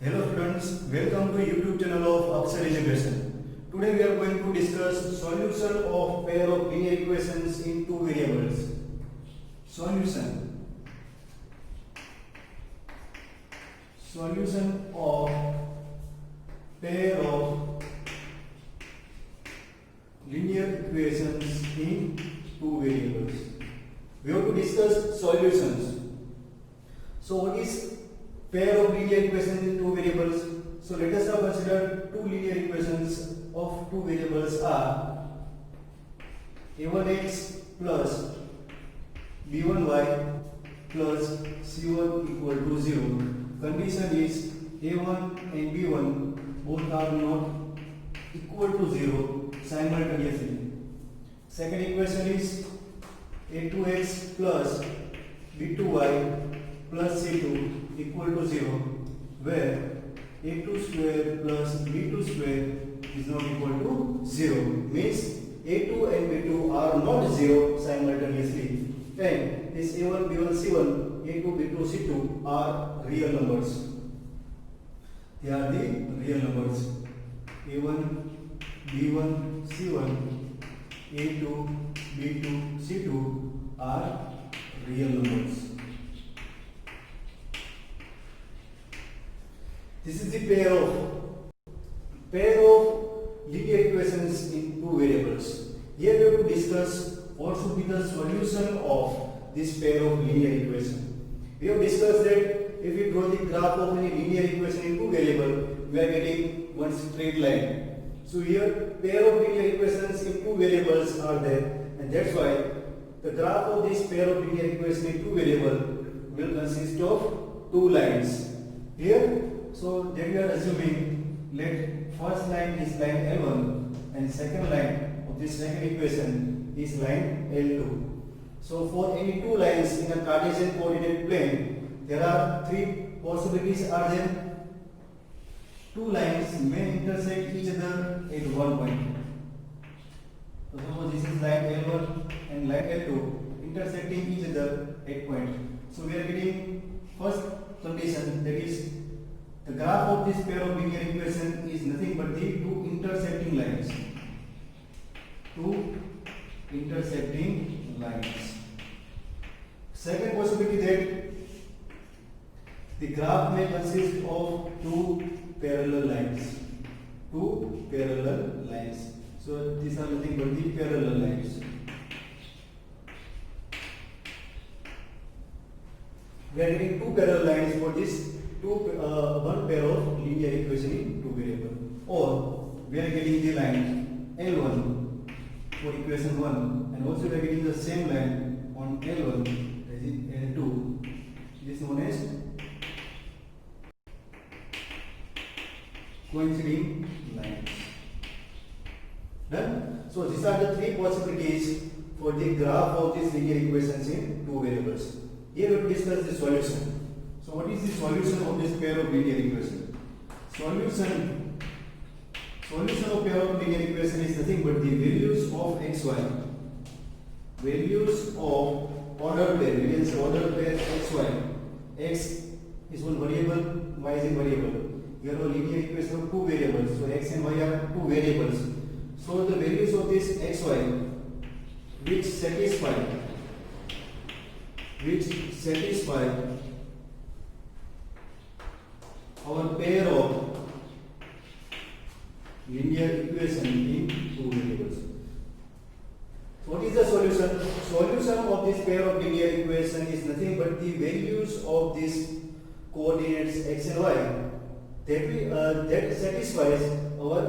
Hello students, welcome to YouTube channel of Aksar Education. Today we are going to discuss solution of pair of linear equations in two variables. Solution of pair of linear equations in two variables. We have to discuss solutions. So what is pair of linear equations in two variables? So let us now consider two linear equations of two variables are a1x plus b1y plus c1 equal to 0. Condition is a1 and b1 both are not equal to 0 simultaneously. Second equation is a2x plus b2y plus c2 equal to 0, where a2 square plus b2 square is not equal to 0, means a2 and b2 are not 0 simultaneously, and this a1 b1 c1 a2 b2 c2 are real numbers. They are the real numbers. a1 b1 c1 a2 b2 c2 are real numbers. This is the pair of linear equations in two variables. Here we have to discuss what should be the solution of this pair of linear equation. We have discussed that if we draw the graph of any linear equation in two variables, we are getting one straight line. So here pair of linear equations in two variables are there, and that's why the graph of this pair of linear equations in two variables will consist of two lines. Here, so then we are assuming let first line is line L1 and second line of this second equation is line L2. So for any two lines in a Cartesian coordinate plane, there are three possibilities are there. Two lines may intersect each other at one point. So suppose this is line L1 and line L2 intersecting each other at point. So we are getting first condition, that is the graph of this pair of linear equation is nothing but the two intersecting lines. Two intersecting lines. Second possibility that the graph may consist of two parallel lines. Two parallel lines. So these are nothing but the parallel lines. We are getting two parallel lines for this one pair of linear equation in two variable, or we are getting the line L1 for equation 1, and also we are getting the same line on L1, that is L2. This is known as coinciding lines. Done? So these are the three possibilities for the graph of these linear equations in two variables. Here we will discuss the solution. So what is the solution of this pair of linear equation? Solution of pair of linear equation is nothing but the values of xy. Values of ordered pair, we can say ordered pair xy. X is one variable, y is a variable. Here are linear equation of two variables. So x and y are two variables. So the values of this xy which satisfy our pair of linear equation in two variables. So what is the solution? Solution of this pair of linear equation is nothing but the values of these coordinates x and y that satisfies our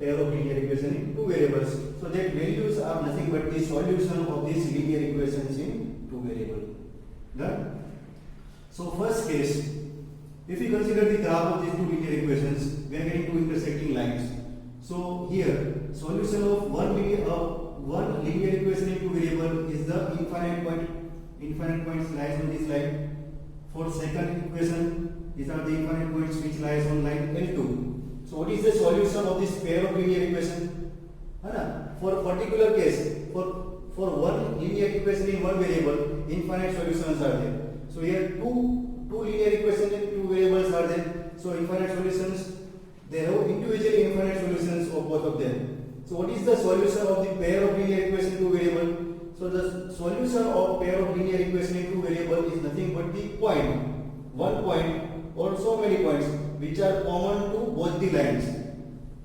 pair of linear equation in two variables. So that values are nothing but the solution of these linear equations in two variables. Done? So first case, if we consider the graph of these two linear equations, we are getting two intersecting lines. So here, solution of one linear equation in two variable is the infinite points lies on this line. For second equation, these are the infinite points which lies on line L2. So what is the solution of this pair of linear equation? For particular case, for one linear equation in one variable, infinite solutions are there. So here two linear equations in two variables are there. So infinite solutions, they have individually infinite solutions of both of them. So what is the solution of the pair of linear equation in two variable? So the solution of pair of linear equation in two variable is nothing but the point, one point or so many points which are common to both the lines.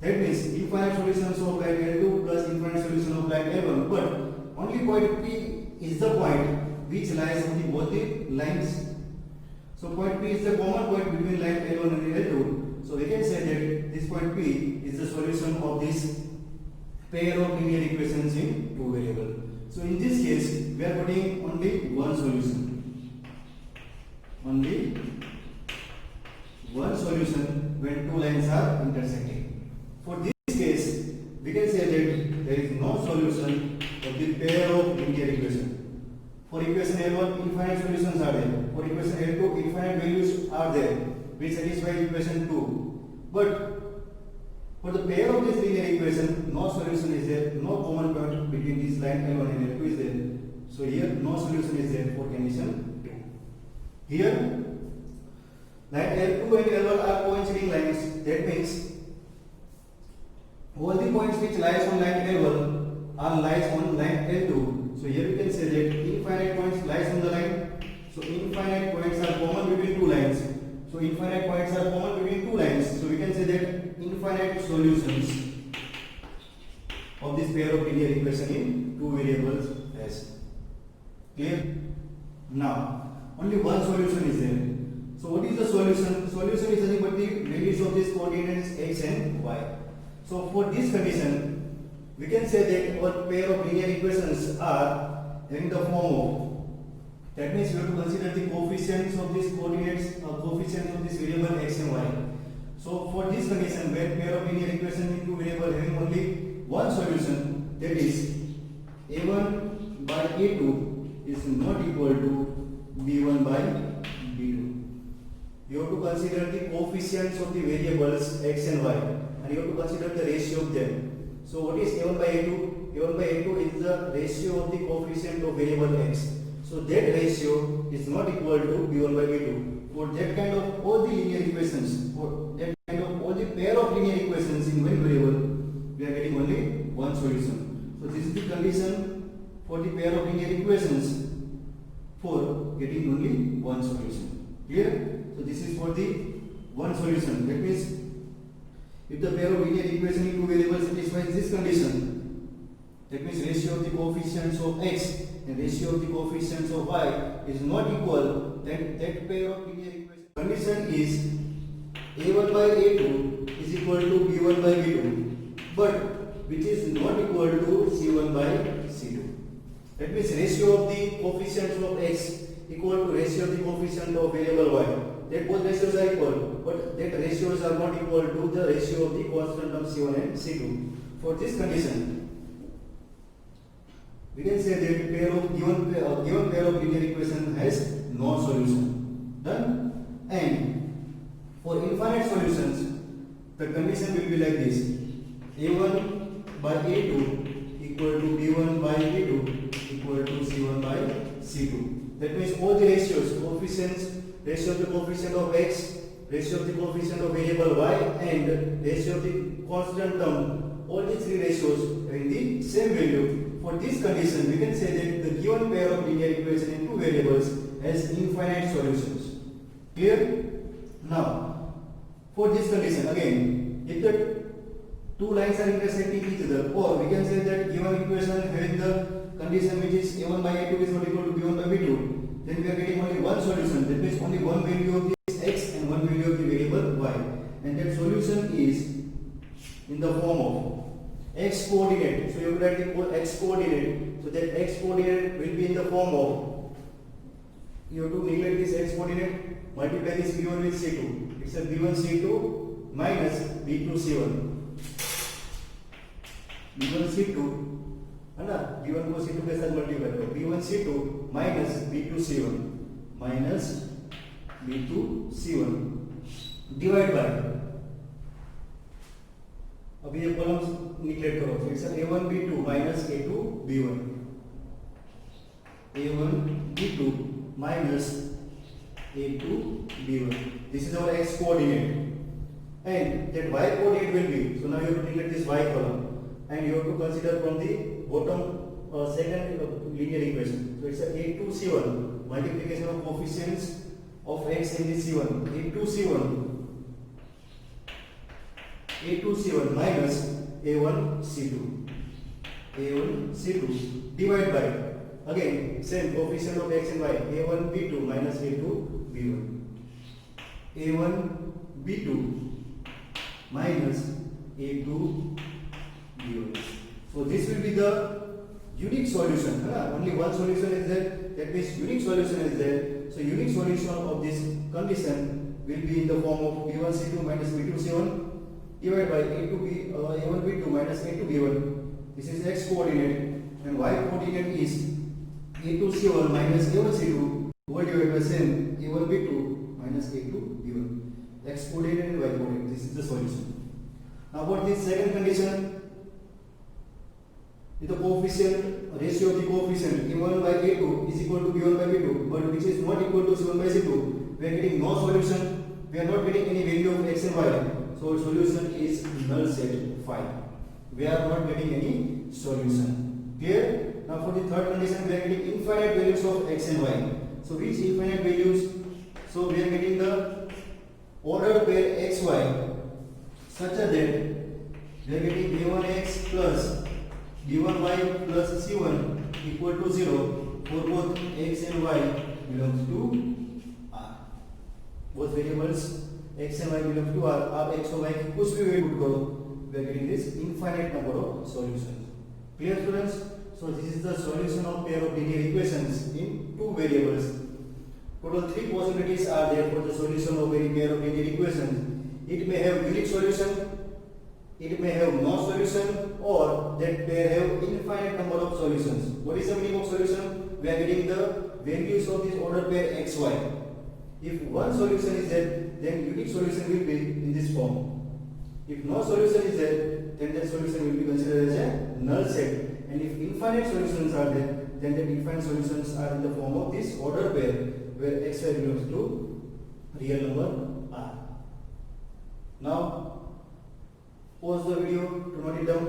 That means infinite solutions of line L2 plus infinite solution of line L1, but only point P is the point which lies on the both the lines. So point P is the common point between line L1 and L2. So we can say that this point P is the solution of this pair of linear equations in two variable. So in this case, we are putting only one solution. Only one solution when two lines are intersecting. For this case, we can say that there is no solution of the pair of linear equation. For equation L1, infinite solutions are there. For equation L2, infinite values are there which satisfy equation 2. But for the pair of this linear equation, no solution is there, no common point between this line L1 and L2 is there. So here no solution is there for condition 2. Here line L2 and L1 are coinciding lines. That means all the points which lies on line L1 are lies on line L2. So here we can say that infinite points lies on the line. So infinite points are common between two lines. So infinite points are common between two lines. So we can say that infinite solutions of this pair of linear equation in two variables S. Clear? Now only one solution is there. So what is the solution? Solution is nothing but the values of these coordinates x and y. So for this condition, we can say that our pair of linear equations are in the form of, that means we have to consider the coefficients of these coordinates, coefficients of this variable x and y. So for this condition, where pair of linear equation in two variable having only one solution, that is a1 by a2 is not equal to b1 by b2. You have to consider the coefficients of the variables x and y, and you have to consider the ratio of them. So what is a1 by a2? a1 by a2 is the ratio of the coefficient of variable x. So that ratio is not equal to b1 by b2. For that kind of all the linear equations, for that kind of all the pair of linear equations in one variable, we are getting only one solution. So this is the condition for the pair of linear equations for getting only one solution. Clear? So this is for the one solution. That means if the pair of linear equation in two variables satisfies this condition, that means ratio of the coefficients of x and ratio of the coefficients of y is not equal, then that pair of linear equation condition is a1 by a2 is equal to b1 by b2, but which is not equal to c1 by c2. That means ratio of the coefficients of x equal to ratio of the coefficient of variable y. That both ratios are equal, but that ratios are not equal to the ratio of the constant term c1 and c2. For this condition, we can say that given pair of linear equation has no solution. Done? And for infinite solutions, the condition will be like this: a1 by a2 equal to b1 by b2 equal to c1 by c2. That means all the ratios, coefficients, ratio of the coefficient of x, ratio of the coefficient of variable y, and ratio of the constant term, all the three ratios having the same value. For this condition, we can say that the given pair of linear equation in two variables has infinite solutions. Clear? Now, for this condition, again, if the two lines are intersecting each other, or we can say that given equation having the condition which is a1 by a2 is not equal to b1 by b2, then we are getting only one solution. That means only one value of this x and one value of the variable y, and that solution is in the form of x coordinate. So you write the x coordinate. So that x coordinate will be in the form of, you have to neglect this x coordinate, multiply this b1 with c2. It's a b1 c2 minus b2 c1. b1 c2 है ना, b1 को c2 के साथ multiply करो, b1 c2 minus b2 c1 minus b2 c1 divide by, अभी ये columns neglect करो, फिर से a1 b2 minus a2 b1, a1 b2 minus a2 b1. This is our x coordinate. and that y coordinate will be, so now you have to neglect this y column and you have to consider from the bottom second linear equation. So it's a a2c1 multiplication of coefficients of x in the c1, a2c1 minus a1c2 divided by, again same coefficient of x and y, a1b2 minus a2b1, a1b2 minus a2b1. So this will be the unique solution. Only one solution is there, that means unique solution is there. So unique solution of this condition will be in the form of b1c2 minus b2c1 divided by a1b2 minus a2b1. This is x coordinate, and y coordinate is a2c1 minus a1c2 whole divided by same a1b2 minus a2b1. X coordinate and y coordinate. This is the solution. Now about this second condition, with the coefficient ratio of the coefficient a1 by a2 is equal to b1 by b2, but which is not equal to c1 by c2, we are getting no solution. We are not getting any value of x and y. So solution is null set 5. We are not getting any solution. Clear? Now for the third condition, we are getting infinite values of x and y. So which infinite values? So we are getting the ordered pair xy such that we are getting a1x plus b1y plus c1 equal to 0 for both x and y belongs to R. Both variables x and y belongs to R. आप x और y की कुछ भी value put करो, we are getting this infinite number of solutions. Clear students? So this is the solution of pair of linear equations in two variables. Total three possibilities are there for the solution of any pair of linear equations. It may have unique solution, it may have no solution, or that pair have infinite number of solutions. What is the meaning of solution? We are getting the values of this ordered pair xy. If one solution is there, then unique solution will be in this form. If no solution is there, then that solution will be considered as a null set. And if infinite solutions are there, then the infinite solutions are in the form of this ordered pair, where xy belongs to real number R. Now, pause the video to note it down.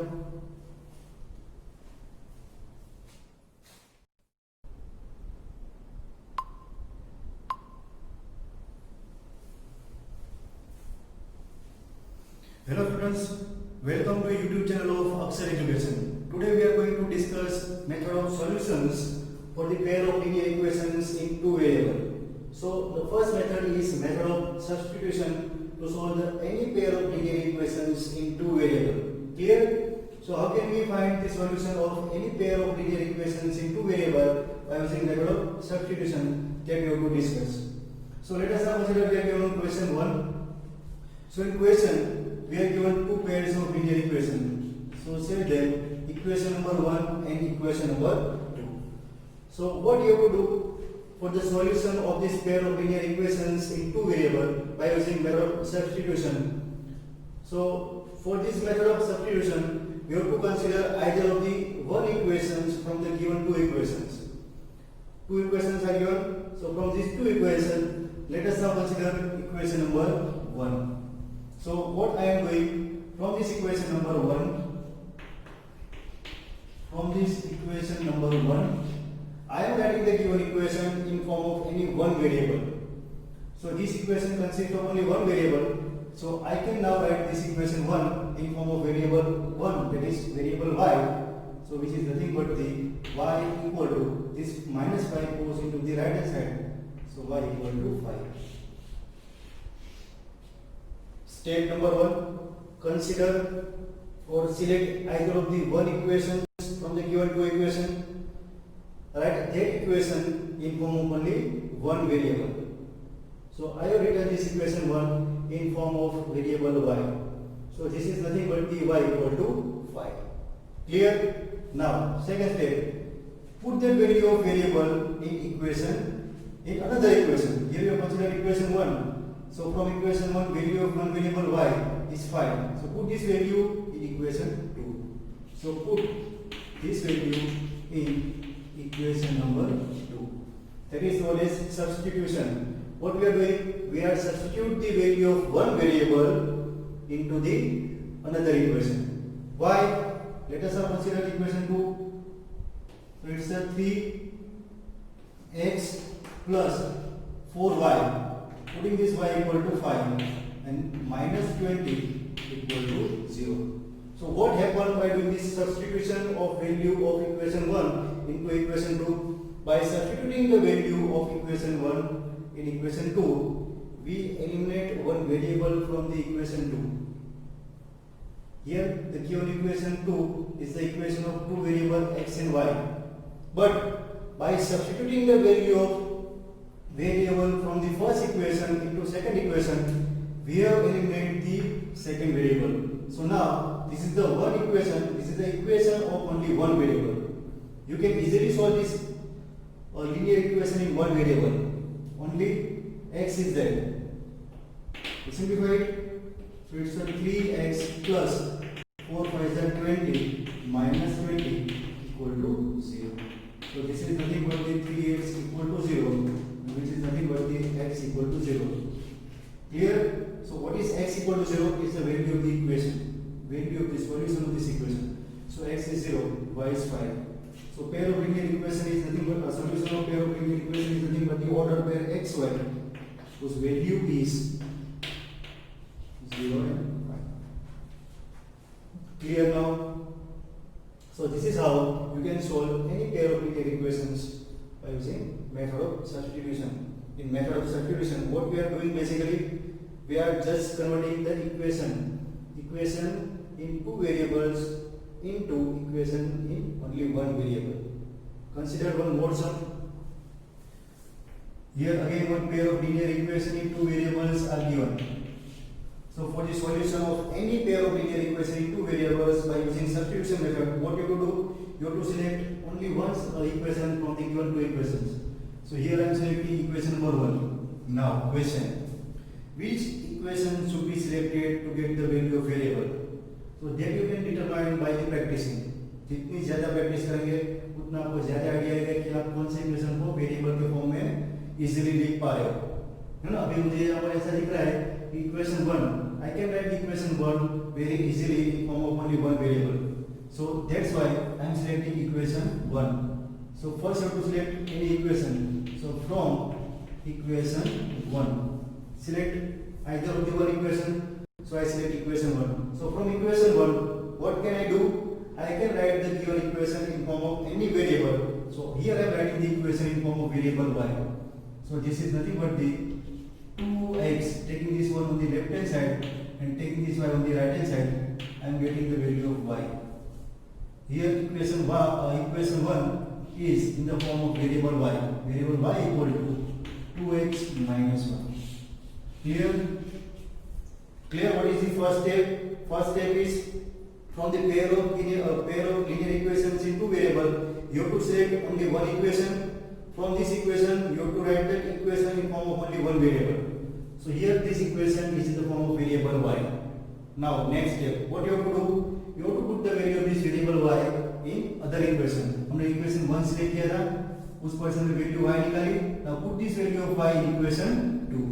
Hello students, welcome to YouTube channel of Akshar Education. Today we are going to discuss method of solutions for the pair of linear equations in two variables. So the first method is method of substitution to solve any pair of linear equations in two variables. Clear? So how can we find the solution of any pair of linear equations in two variables by using method of substitution that we are going to discuss. So let us now consider we are given question 1. So in question we are given two pairs of linear equations. So say that equation number 1 and equation number 2. So what you have to do for the solution of this pair of linear equations in two variables by using method of substitution. So for this method of substitution, we have to consider either of the one equations from the given two equations. Two equations are given. So from these two equations, let us now consider equation number 1. So what I am doing from this equation number 1, I am writing the given equation in form of any one variable. So this equation consists of only one variable. So I can now write this equation 1 in form of variable 1, that is variable y. So which is nothing but the y equal to this minus 5 goes into the right hand side. So y equal to 5. Step number 1, consider or select either of the one equation from the given two equation. Write that equation in form of only one variable. So I have written this equation 1 in form of variable y. So this is nothing but the y equal to 5. Clear? Now second step, put the value of variable in equation in another equation. Here you consider equation 1. So from equation 1, value of one variable y is 5. So put this value in equation 2. So put this value in equation number 2. That is known as substitution. What we are doing? We are substitute the value of one variable into the another equation. Why? Let us now consider equation 2. So it's a 3x plus 4y. Putting this y equal to 5 and minus 20 equal to 0. So what happened by doing this substitution of value of equation 1 into equation 2? By substituting the value of equation 1 in equation 2, we eliminate one variable from the equation 2. Here the given equation 2 is the equation of two variables x and y. But by substituting the value of variable from the first equation into second equation, we have eliminated the second variable. So now this is the one equation, this is the equation of only one variable. You can easily solve this linear equation in one variable. Only x is there. To simplify it, so it's a 3x plus 4 5 is 20 minus 20 equal to 0. So this is nothing but the 3x equal to 0, which is nothing but the x equal to 0. Here, so what is x equal to 0? Is the value of the equation, value of the solution of this equation. So x is 0, y is 5. So pair of linear equation is nothing but a solution of pair of linear equation is nothing but the order pair xy, whose value is 0 and 5. Clear now? So this is how you can solve any pair of linear equations by using method of substitution. In method of substitution, what we are doing basically, we are just converting the equation in two variables into equation in only one variable. Consider one more sum. Here again one pair of linear equation in two variables are given. So for the solution of any pair of linear equation in two variables by using substitution method, what you have to do? You have to select only one equation from the given two equations. So here I am selecting equation number 1. Now question: which equation should be selected to get the value of variable? So that you can determine by the practicing. जितनी ज़्यादा practice करेंगे उतना आपको ज़्यादा idea आएगा कि आप कौन से इक्वेशन को वेरिएबल के फॉर्म में इजीली लिख पा रहे हो, है ना? अभी मुझे यहाँ पर ऐसा दिख रहा है equation 1, I can write equation 1 very easily in form of only one variable. So that's why I am selecting equation 1. So first you have to select any equation. So from equation 1, select either of the one equation. So I select equation 1. So from equation 1, what can I do? I can write the given equation in form of any variable. So here I am writing the equation in form of variable y. So this is nothing but the 2x, taking this one on the left hand side and taking this y on the right hand side, I am getting the value of y. Here equation 1 is in the form of variable y. Variable y equal to 2x minus 1. Clear? Clear? What is the first step? First step is from the pair of linear equations in two variable, you have to select only one equation. From this equation, you have to write that equation in form of only one variable. So here this equation is in the form of variable y. Now next step, what you have to do? You have to put the value of this variable y in other equation. हमने equation 1 select किया था, उस person में value y निकाली. Now put this value of y in equation 2.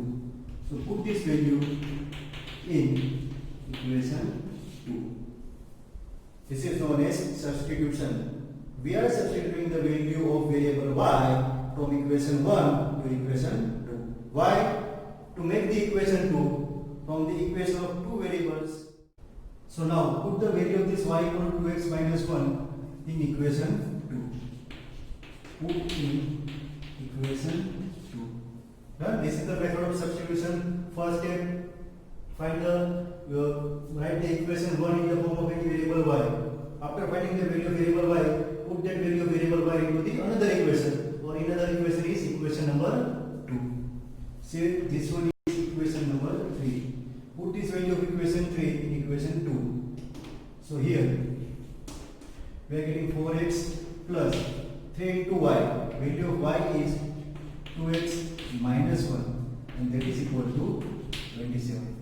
So put this value in equation 2. This is known as substitution. We are substituting the value of variable y from equation 1 to equation 2. Why? To make the equation 2 from the equation of two variables. So now put the value of this y equal to 2x minus 1 in equation 2. Put in equation 2. Done? This is the method of substitution. First step, find the write the equation 1 in the form of any variable y. After finding the value of variable y, put that value of variable y into the another equation, or another equation is equation number 2. Say this one is equation number 3. Put this value of equation 3 in equation 2. So here we are getting 4x plus 3 into y. Value of y is 2x minus 1, and that is equal to 27.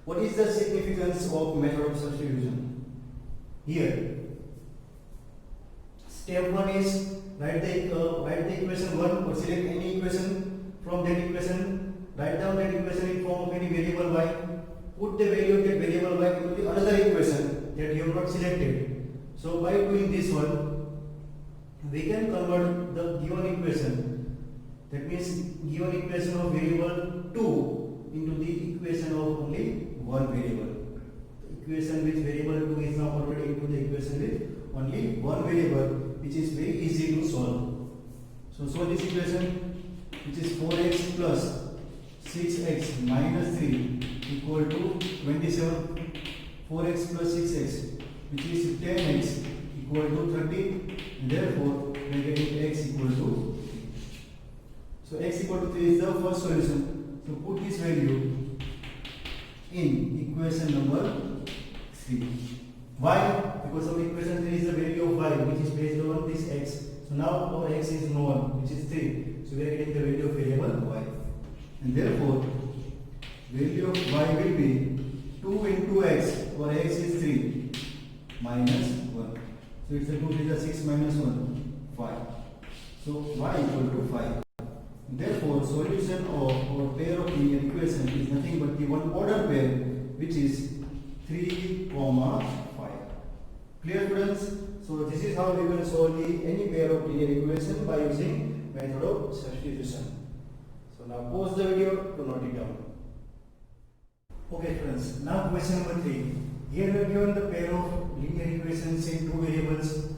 What is the significance of method of substitution? Here, step 1 is write the equation 1 or select any equation from that equation. Write down that equation in form of any variable y. put the value of that variable y into the another equation that you have not selected. So by doing this one, we can convert the given equation, that means given equation of variable 2 into the equation of only one variable. The equation with variable 2 is now converted into the equation with only one variable, which is very easy to solve. So solve this equation, which is 4x plus 6x minus 3 equal to 27. 4x plus 6x, which is 10x equal to 30. Therefore, we are getting x equal to 3. So x equal to 3 is the first solution. So put this value in equation number 3. Why? Because of equation 3 is the value of y, which is based on this x. So now our x is known, which is 3. So we are getting the value of variable y. And therefore, value of y will be 2 into x, or x is 3, minus 1. So it's a 2 to the 6 minus 1, 5. So y equal to 5. Therefore, solution of our pair of linear equation is nothing but the one order pair, which is 3, 5. Clear, students? So this is how we will solve any pair of linear equation by using method of substitution. So now pause the video to note it down. Okay, friends. Now question number 3. Here we are given the pair of linear equations in two variables.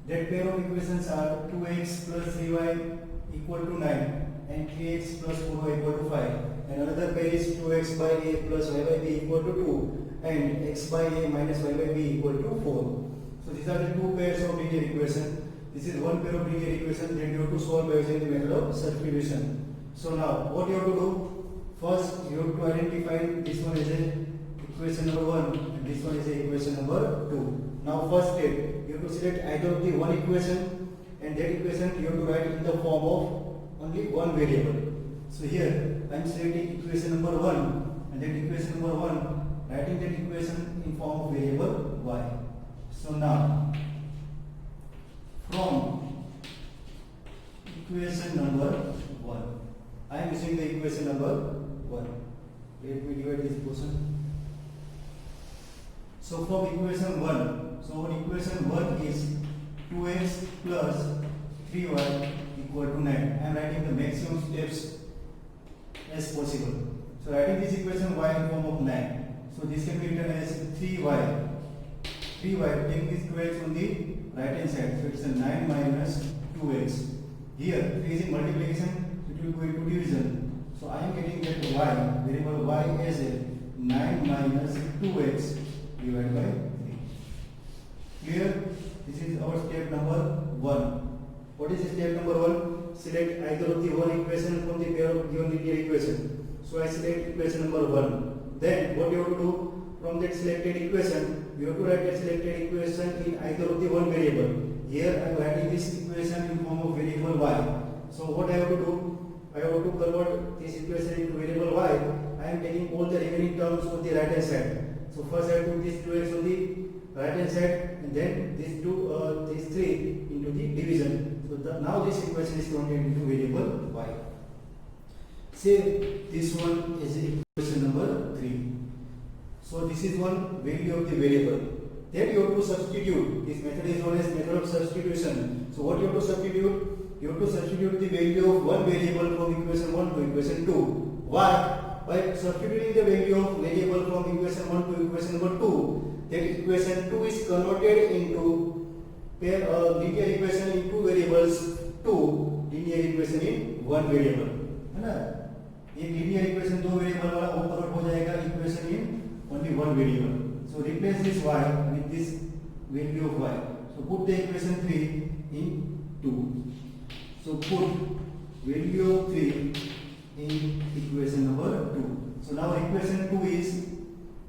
That pair of equations are 2x plus 3y equal to 9 and 3x plus 4y equal to 5. And another pair is 2x by a plus y by b equal to 2 and x by a minus y by b equal to 4. So these are the two pairs of linear equation. This is one pair of linear equation that you have to solve by using the method of substitution. So now what you have to do? First, you have to identify this one is a equation number 1 and this one is a equation number 2. Now first step, you have to select either of the one equation, and that equation you have to write in the form of only one variable. So here I am selecting equation number 1, and that equation number 1, writing that equation in form of variable y. So now from equation number 1, I am using the equation number 1. Let me divide this portion. So from equation 1, so our equation 1 is 2x plus 3y equal to 9. I am writing the maximum steps as possible. So writing this equation y in form of 9. So this can be written as 3y. 3y, taking this 2x on the right hand side. So it's a 9 minus 2x. Here 3 is in multiplication, so it will go into division. So I am getting that y, variable y as a 9 minus 2x divided by 3. Clear? This is our step number 1. What is step number 1? Select either of the one equation from the pair of given linear equation. So I select equation number 1. Then what you have to do? From that selected equation, you have to write that selected equation in either of the one variable. Here I am writing this equation in form of variable y. So what I have to do? I have to convert this equation into variable y. I am taking all the remaining terms on the right hand side. So first I put this 2x on the right hand side, and then these 3 into the division. So now this equation is converted into variable y. Say this one is equation number 3. So this is one value of the variable. Then you have to substitute. This method is known as method of substitution. So what you have to substitute? You have to substitute the value of one variable from equation 1 to equation 2. Why? By substituting the value of variable from equation 1 to equation number 2, that equation 2 is converted into linear equation in two variables to linear equation in one variable. है ना? ये linear equation दो variable वाला वो convert हो जाएगा equation in only one variable. So replace this y with this value of y. So put the equation 3 in 2. So put value of 3 in equation number 2. So now equation 2 is,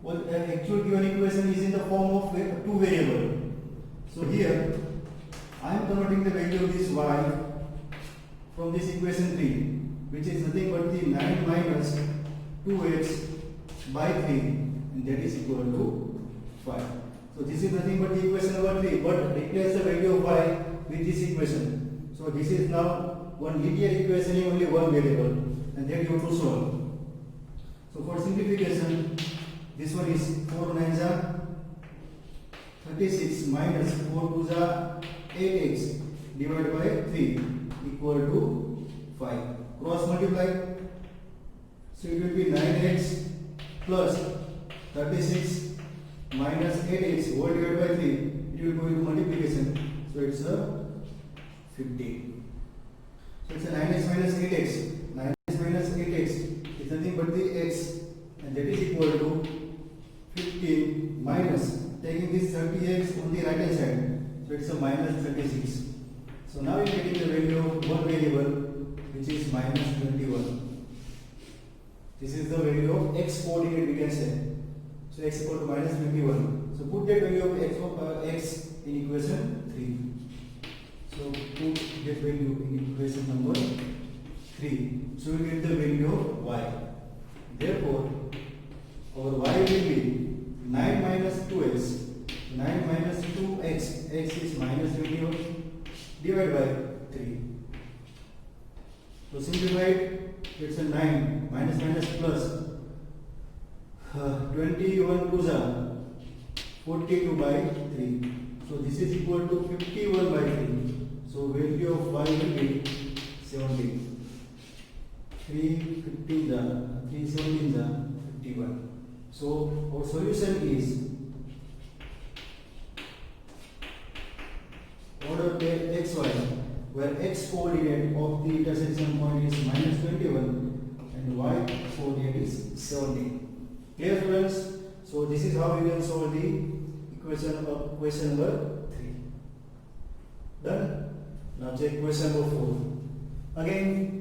well, actual given equation is in the form of two variable. So here I am converting the value of this y from this equation 3, which is nothing but the 9 minus 2x by 3, and that is equal to 5. So this is nothing but the equation number 3, but replace the value of y with this equation. So this is now one linear equation in only one variable, and that you have to solve. So for simplification, This one is 4 9s are 36 minus 4 2s are 8x divided by 3 equal to 5. Cross multiply. So it will be 9x plus 36 minus 8x whole divided by 3. It will go into multiplication. So it's a 15. So it's a 9x minus 8x. 9x minus 8x is nothing but the x, and that is equal to 15 minus, taking this 30x on the right hand side. So it's a minus 36. So now we are getting the value of one variable, which is minus 21. This is the value of x coordinate, we can say. So x equal to minus 21. So put that value of x in equation 3. So put that value in equation number 3. So we get the value of y. Therefore, our y will be 9 minus 2x. 9 minus 2x, x is minus 21, divided by 3. So simplified, it's a 9 minus minus plus 21 2s are 42 by 3. So this is equal to 51 by 3. So value of y will be 17. 3 15 are 3 17 are 51. So our solution is order pair xy, where x coordinate of the intersection point is minus 21 and y coordinate is 17. Clear, friends? So this is how we can solve the equation of question number 3. Done? Now check question number 4. Again,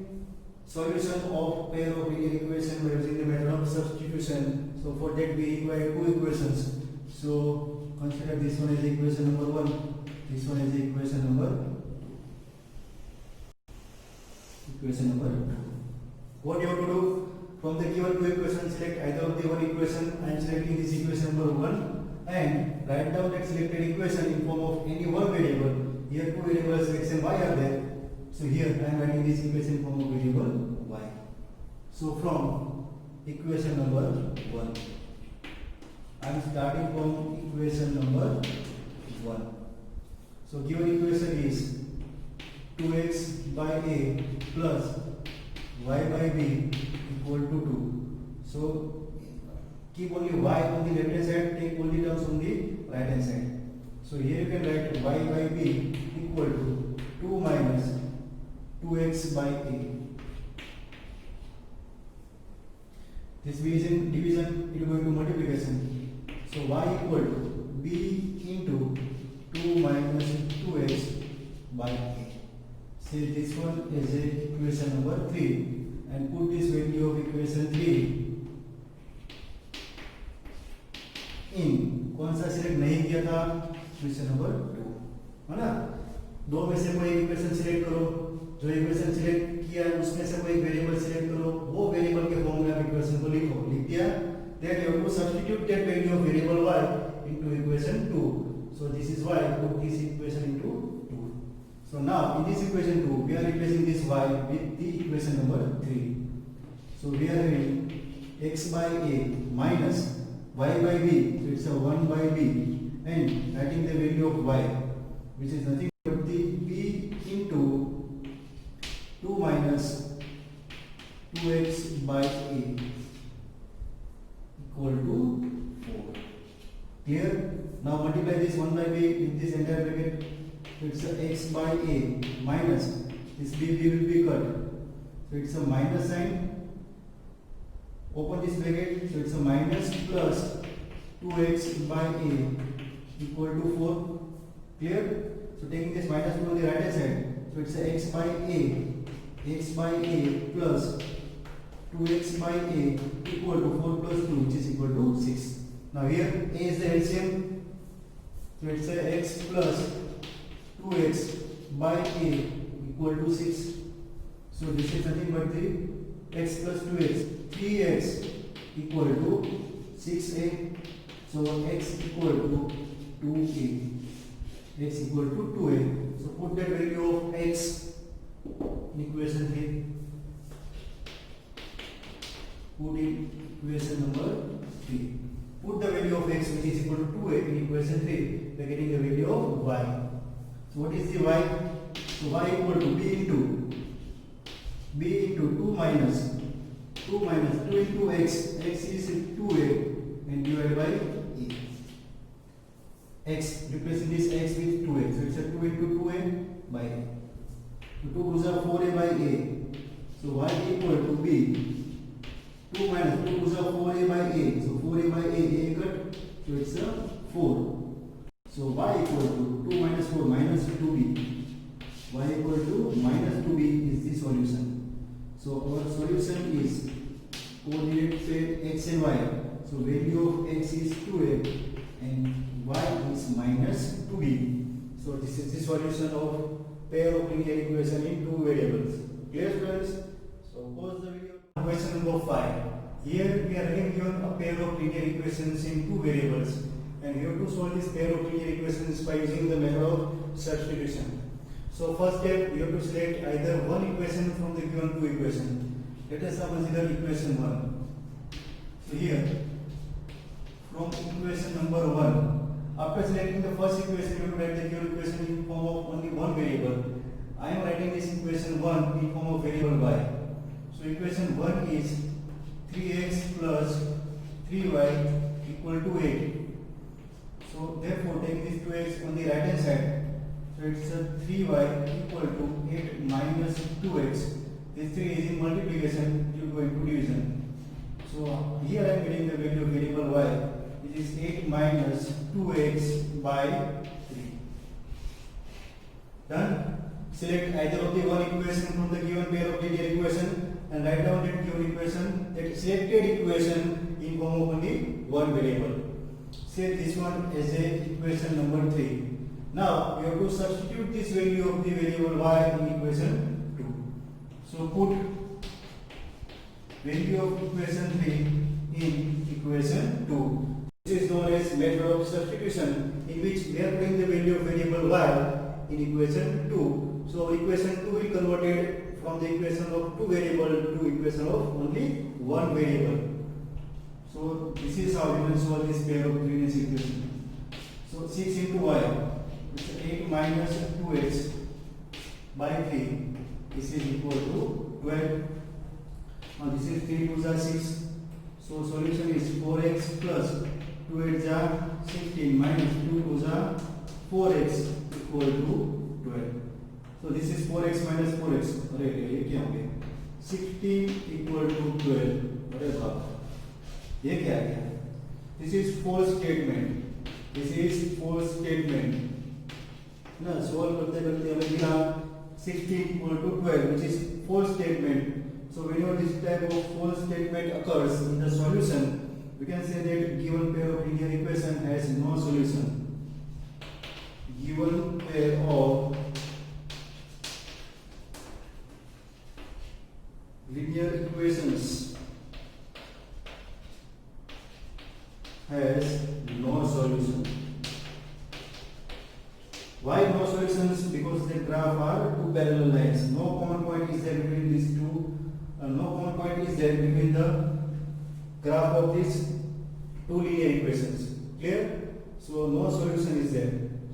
solution of pair of linear equation by using the method of substitution. So for that we require two equations. So consider this one as equation number 1. This one is equation number 2. What you have to do? From the given two equations, select either of the one equation. I am selecting this equation number 1 and write down that selected equation in form of any one variable. Here two variables x and y are there. So here I am writing this equation in form of variable y. So from equation number 1, I am starting from equation number 1. So given equation is 2x by a plus y by b equal to 2. So keep only y on the left hand side, take only terms on the right hand side. So here you can write y by b equal to 2 minus 2x by a. This division it will go into multiplication. So y equal to b into 2 minus 2x by a. Say this one is equation number 3 and put this value of equation 3 in. कौन सा select नहीं किया था? Equation number 2, है ना? दो में से कोई इक्वेशन सिलेक्ट करो. जो इक्वेशन सिलेक्ट किया है उसमें से कोई वेरिएबल सिलेक्ट करो. वो वेरिएबल के फॉर्म में आप इक्वेशन को लिखो. लिख दिया? Then you have to substitute that value of variable y into equation 2. So this is why I put this equation into 2. So now in this equation 2 we are replacing this y with the equation number 3. So we are having x by a minus y by b, so it's a 1 by b, and writing the value of y, which is nothing but the b into 2 minus 2x by a equal to 4. Clear? Now multiply this 1 by b with this entire bracket. So it's a x by a minus this b will be cut. So it's a minus sign. Open this bracket. So it's a minus plus 2x by a equal to 4. Clear? So taking this minus 2 on the right hand side. So it's a x by a plus 2x by a equal to 4 plus 2, which is equal to 6. Now here a is the LCM. So it's a x plus 2x by a equal to 6. So this is nothing but the x plus 2x. 3x equal to 6a. So x equal to 2a. X equal to 2a. So put that value of x in equation 3. Put in equation number 3. put the value of x which is equal to 2a in equation 3, we are getting the value of y. So what is the y? So y equal to b into 2 minus 2 into x, x is 2a and divided by e. X, replacing this x with 2a, so it's a 2 into 2a by a. So 2 goes up 4a by a. So y equal to b 2 minus 2 goes up 4a by a. So 4a by a cut, so it's a 4. So y equal to 2 minus 4 minus 2b. Y equal to minus 2b is the solution. So our solution is coordinate pair x and y. So value of x is 2a and y is minus 2b. So this is the solution of pair of linear equation in two variables. Clear, friends? So pause the video. Question number 5. Here we are again given a pair of linear equations in two variables, and we have to solve this pair of linear equations by using the method of substitution. So first step, we have to select either one equation from the given two equation. Let us now consider equation 1. So here, from equation number 1, after selecting the first equation, we have to write the given equation in form of only one variable. I am writing this equation 1 in form of variable y. So equation 1 is 3x plus 3y equal to 8. So therefore, taking this 2x on the right hand side, so it's a 3y equal to 8 minus 2x. This 3 is in multiplication, it will go into division. So here I am getting the value of variable y, which is 8 minus 2x by 3. Done? Select either of the one equation from the given pair of linear equation and write down that given equation, that selected equation in form of only one variable. Say this one as a equation number 3. Now we have to substitute this value of the variable y in equation 2. So put value of equation 3 in equation 2. This is known as method of substitution, in which we are putting the value of variable y in equation 2. So equation 2 will converted from the equation of two variable to equation of only one variable. So this is how we can solve this pair of linear equation. So 6 into y, which is 8 minus 2x by 3. This is equal to 12. Now this is 3 2s are 6. So solution is 4x plus 2 8s are 16 minus 2 2s are 4x equal to 12. So this is 4x minus 4x. अरे ये क्या हो गया? 16 equal to 12. अरे बाप, ये क्या है? This is false statement. This is false statement. ना solve करते करते हमें मिला 16 equal to 12, which is false statement. So whenever this type of false statement occurs in the solution, we can say that given pair of linear equation has no solution. Given pair of linear equations has no solution. Why no solutions? Because the graph are two parallel lines. No common point is there between these two. No common point is there between the graph of these two linear equations. Clear? So no solution is there.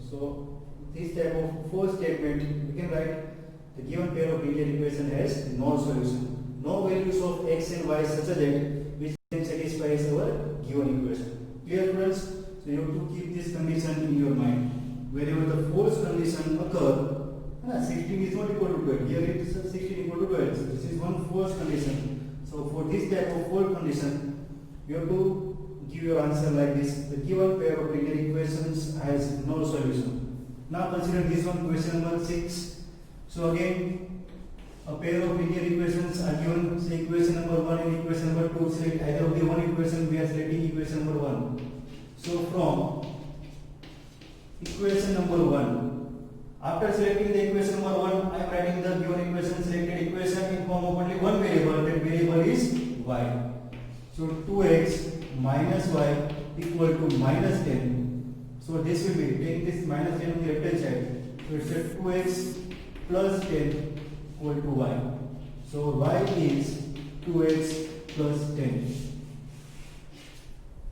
So this type of false statement, we can write the given pair of linear equation has no solution. No values of x and y such that which then satisfies our given equation. Clear, friends? So you have to keep this condition in your mind. Wherever the false condition occur, 16 is not equal to 12. Here it is 16 equal to 12. So this is one false condition. So for this type of false condition, you have to give your answer like this: the given pair of linear equations has no solution. Now consider this one, question number 6. So again, a pair of linear equations are given. Say equation number 1 and equation number 2. Select either of the one equation. We are selecting equation number 1. So from equation number 1, after selecting the equation number 1, I am writing the given equation, selected equation in form of only one variable. That variable is y. So 2x minus y equal to minus 10. So this will be, take this minus 10 on the left hand side. So it's a 2x plus 10 equal to y. So y is 2x plus 10.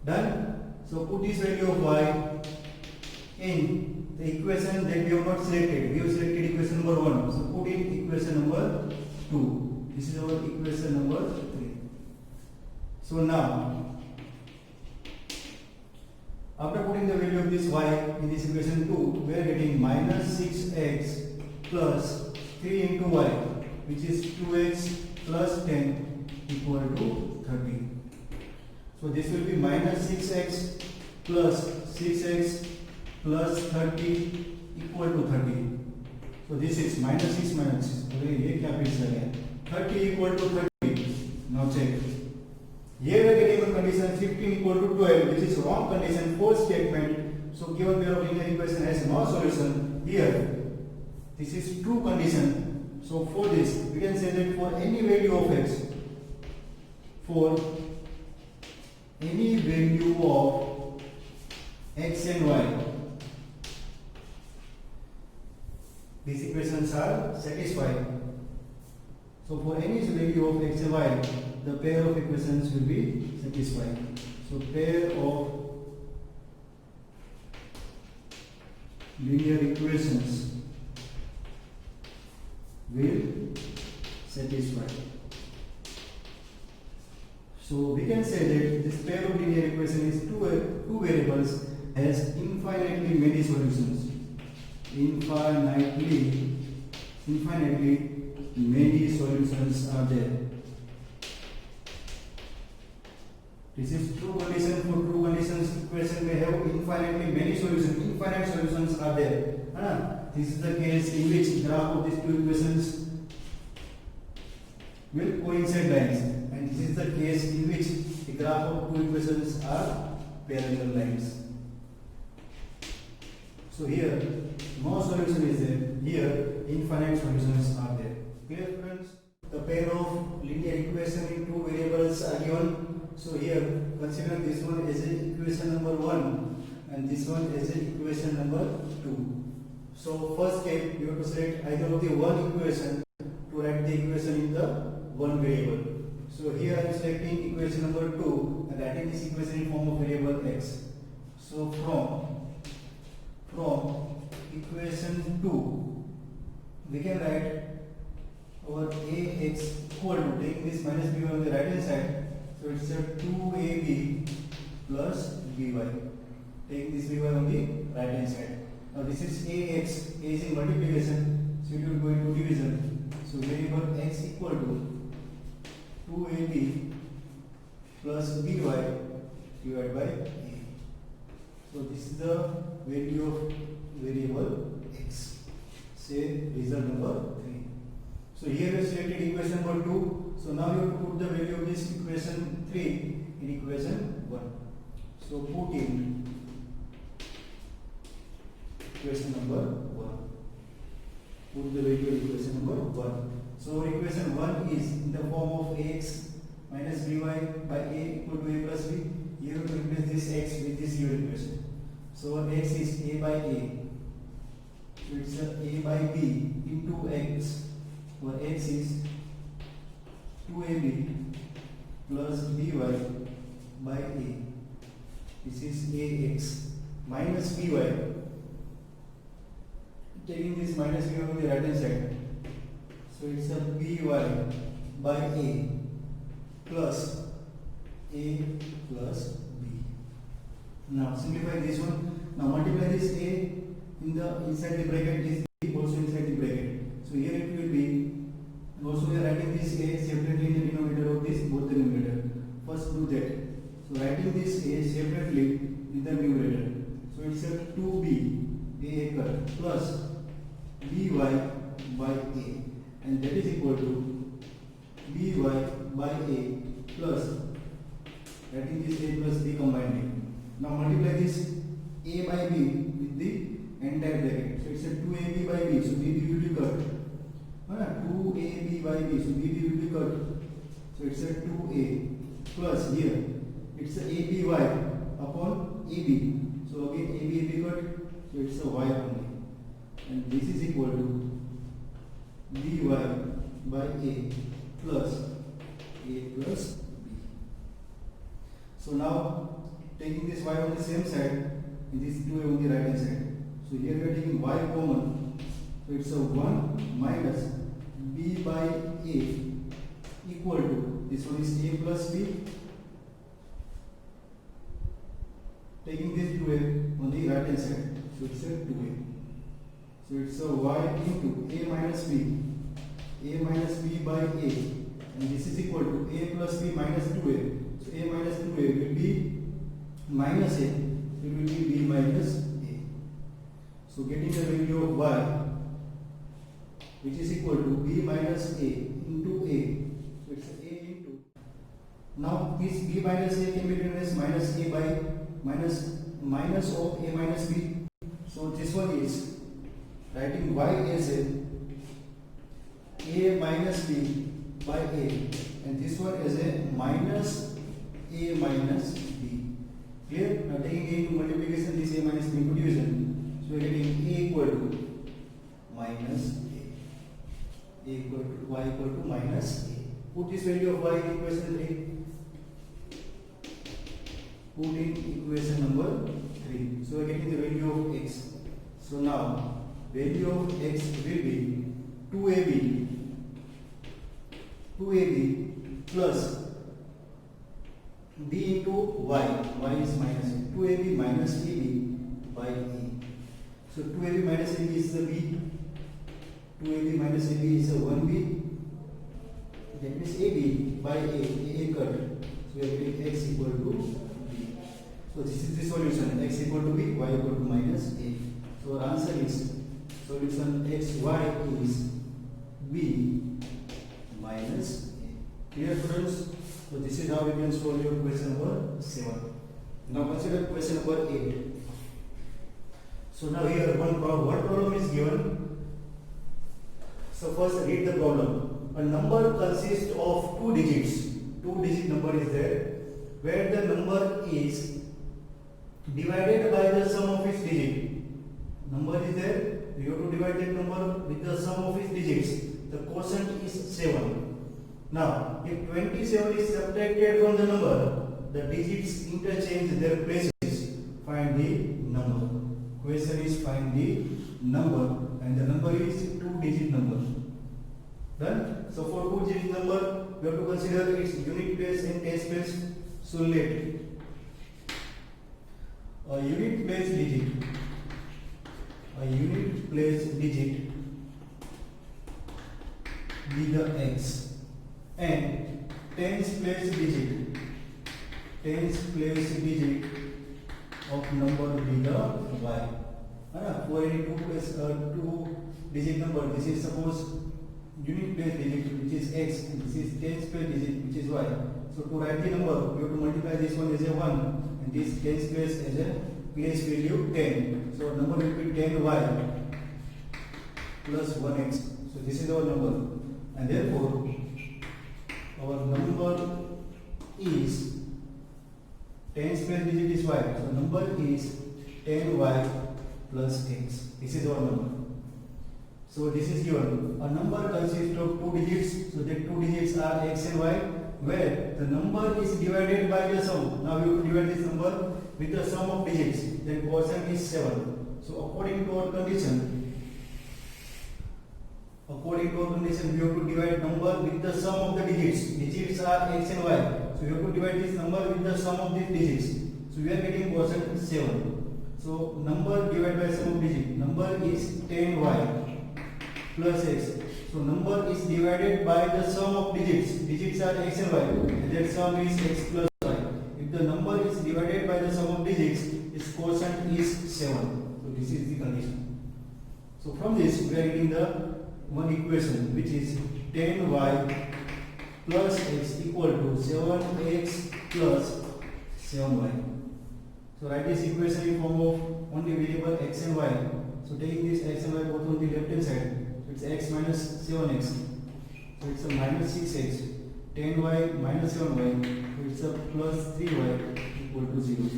Done? So put this value of y in the equation that we have not selected. We have selected equation number 1. So put in equation number 2. This is our equation number 3. So now, after putting the value of this y in this equation 2, we are getting minus 6x plus 3 into y, which is 2x plus 10 equal to 30. So this will be minus 6x plus 6x plus 30 equal to 30. So this is minus 6 minus 6. अरे ये क्या फिर से है? 30 equal to 30. Now check. Here we are getting a condition 15 equal to 12, which is wrong condition, false statement. So given pair of linear equation has no solution. Here, this is true condition. So for this, we can say that for any value of x, for any value of x and y, these equations are satisfied. So for any value of x and y, the pair of equations will be satisfied. So pair of linear equations will satisfy. So we can say that this pair of linear equation is two variables has infinitely many solutions. Infinitely many solutions are there. This is true condition. For true conditions, equation may have infinitely many solutions. Infinite solutions are there. This is the case in which graph of these two equations will coincide lines, and this is the case in which the graph of two equations are parallel lines. So here no solution is there. Here infinite solutions are there. Clear, friends? The pair of linear equation in two variables are given. So here consider this one as equation number 1 and this one as equation number 2. So first step, you have to select either of the one equation to write the equation in the one variable. So here I am selecting equation number 2 and writing this equation in form of variable x. So from equation 2 we can write our ax equal to, taking this minus b on the right hand side, so it's a 2ab plus by. Taking this by on the right hand side. Now this is ax, a is in multiplication, so it will go into division. So variable x equal to 2ab plus by divided by a. So this is the value of variable x. Say result number 3. So here we selected equation number 2. So now you have to put the value of this equation 3 in equation 1. So put in equation number 1. Put the value of equation number 1. So our equation 1 is in the form of ax minus by a equal to a plus b. Here we replace this x with this given equation. So our x is a by a. So it's a by b into x. Our x is 2ab plus by a. This is ax minus by. Taking this minus by on the right hand side. So it's a by a plus b. Now simplify this one. Now multiply this a in the inside the bracket, this b also inside the bracket. So here it will be, also we are writing this a separately in the denominator of this both the numerator. First do that. So writing this a separately in the numerator. So it's a 2b a cut plus by a, and that is equal to by a plus, writing this a plus b combined. Now multiply this a by b with the entire bracket. So it's a 2ab by b. So b will be cut. 2ab by b. So b will be cut. So it's a 2a plus here it's a aby upon ab. So again ab cut. So it's a y only. And this is equal to by a plus b. So now taking this y on the same side and this 2a on the right hand side. So here we are taking y common. So it's a 1 minus b by a equal to, this one is a plus b. Taking this 2a on the right hand side. So it's a 2a. So it's a y into a minus b by a, and this is equal to a plus b minus 2a. So a minus 2a will be minus a, so it will be b minus a. So getting the value of y, which is equal to b minus a into a. So it's a into. Now this b minus a can be written as minus a by minus of a minus b. So this one is writing y as a minus b by a, and this one as a minus a minus b. Clear? Now taking a into multiplication, this a minus b into division. So we are getting a equal to minus a equal to y equal to minus a. Put this value of y in equation 3. Put in equation number 3. So we are getting the value of x. So now value of x will be 2ab plus b into y is minus a, 2ab minus ab by a. So 2ab minus ab is the b, 2ab minus ab is a 1b, that means ab by a cut. So we are getting x equal to b. So this is the solution, x equal to b, y equal to minus a. So our answer is, solution xy is b minus a. Clear, students? So this is how we can solve your question number 7. Now consider question number 8. So now here one problem is given. So first read the problem. A number consists of two digits. Two-digit number is there, where the number is divided by the sum of its digit. Number is there, you have to divide that number with the sum of its digits. The quotient is 7. Now, if 27 is subtracted from the number, the digits interchange their places. Find the number. Question is find the number, and the number is two-digit number. Done? So for two-digit number, we have to consider its unit place and tens place. So let a unit place digit be the x, and tens place digit of number be the y. For any two digit number, this is suppose unit place digit which is x, and this is tens place digit which is y. So to write the number, we have to multiply this one as a 1 and this tens place as a place value 10. So number will be 10y plus 1x. So this is our number, and therefore our number is tens place digit is y. So number is 10y plus x. This is our number. So this is given. A number consists of two digits. So the two digits are x and y, where the number is divided by the sum. Now we have to divide this number with the sum of digits. Then quotient is 7. So according to our condition, we have to divide number with the sum of the digits. Digits are x and y. So we have to divide this number with the sum of these digits. So we are getting quotient 7. So number divided by sum of digit. Number is 10y plus x. So number is divided by the sum of digits. Digits are x and y. And that sum is x plus y. If the number is divided by the sum of digits, its quotient is 7. So this is the condition. So from this we are getting the one equation which is 10y plus x equal to 7x plus 7y. So write this equation in form of only variable x and y. So taking this x and y both on the left hand side, it's x minus 7x. So it's a minus 6x. 10y minus 7y. So it's a plus 3y equal to 0.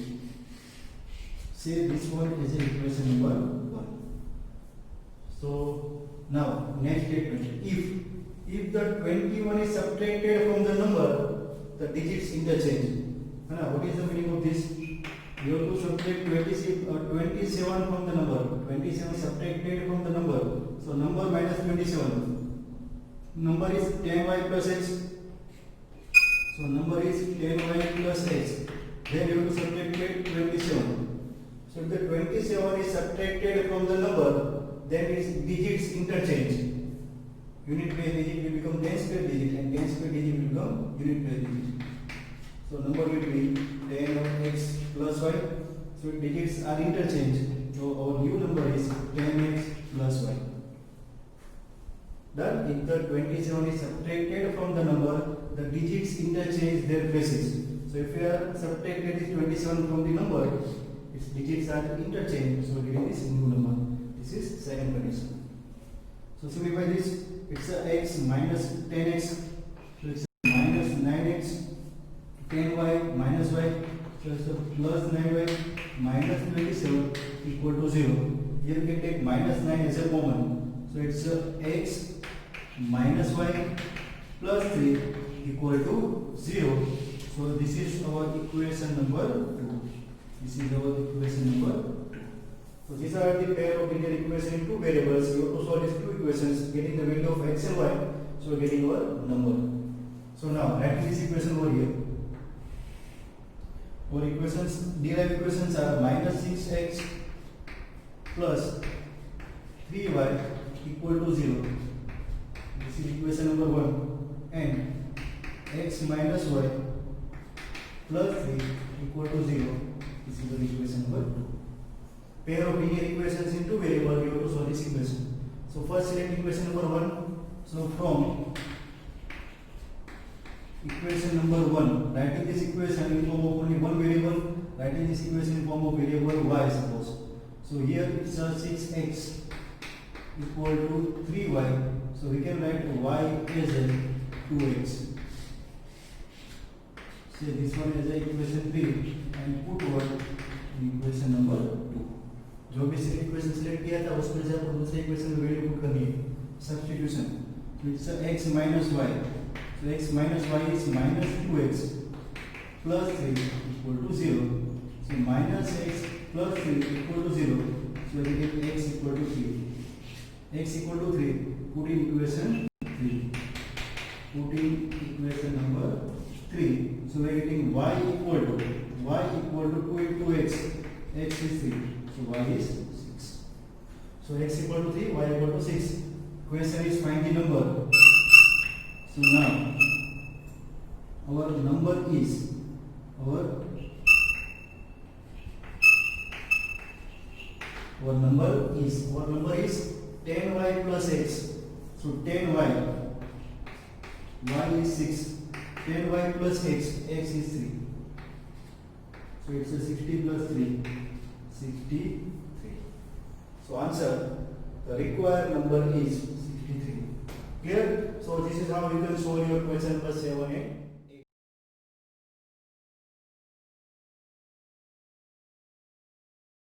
Say this one is equation number 1. So now next statement. If the 21 is subtracted from the number, the digits interchange. What is the meaning of this? You have to subtract 27 from the number. 27 subtracted from the number. So number minus 27. Number is 10y plus x. So number is 10y plus x. Then you have to subtract 27. So if the 27 is subtracted from the number, then its digits interchange. Unit place digit will become tens place digit, and tens place digit will become unit place digit. So number will be 10 of x plus y. So digits are interchanged. So our new number is 10x plus y. Done. If the 27 is subtracted from the number, the digits interchange their places. So if we are subtracted this 27 from the number, its digits are interchanged. So getting this new number. This is second condition. So simplify this. It's a x minus 10x. So it's a minus 9x. 10y minus y. So it's a plus 9y minus 27 equal to 0. Here we can take minus 9 as a common. So it's a x minus y plus 3 equal to 0. So this is our equation number 2. This is our equation number 2. So these are the pair of linear equations in two variables. We have to solve these two equations, getting the value of x and y. So getting our number. So now writing this equation over here. Our equations, derived equations are minus 6x plus 3y equal to 0. This is equation number 1. And x minus y plus 3 equal to 0. This is the equation number 2. Pair of linear equations in two variables, we have to solve this equation. So first select equation number 1. So from equation number 1, writing this equation in form of only one variable, writing this equation in form of variable y, suppose. So here it's a 6x equal to 3y. So we can write y as a 2x. Say this one as a equation 3 and put what in equation number 2. जो भी equation select किया था उसमें से आपको दूसरे equation में value put करनी है, substitution. So it's x minus y. So x minus y is minus 2x plus 3 equal to 0. So minus x plus 3 equal to 0. So we get x equal to 3. X equal to 3. Put in equation 3. Put in equation number 3. So we are getting y equal to 2 into x. X is 3. So y is 6. So x equal to 3, y equal to 6. Question is find the number. So now our number is our number is 10y plus x. So 10y, y is 6. 10y plus x, x is 3. So it's a 60 plus 3, 63. So answer, the required number is 63. Clear? So this is how you can solve your question number 7 and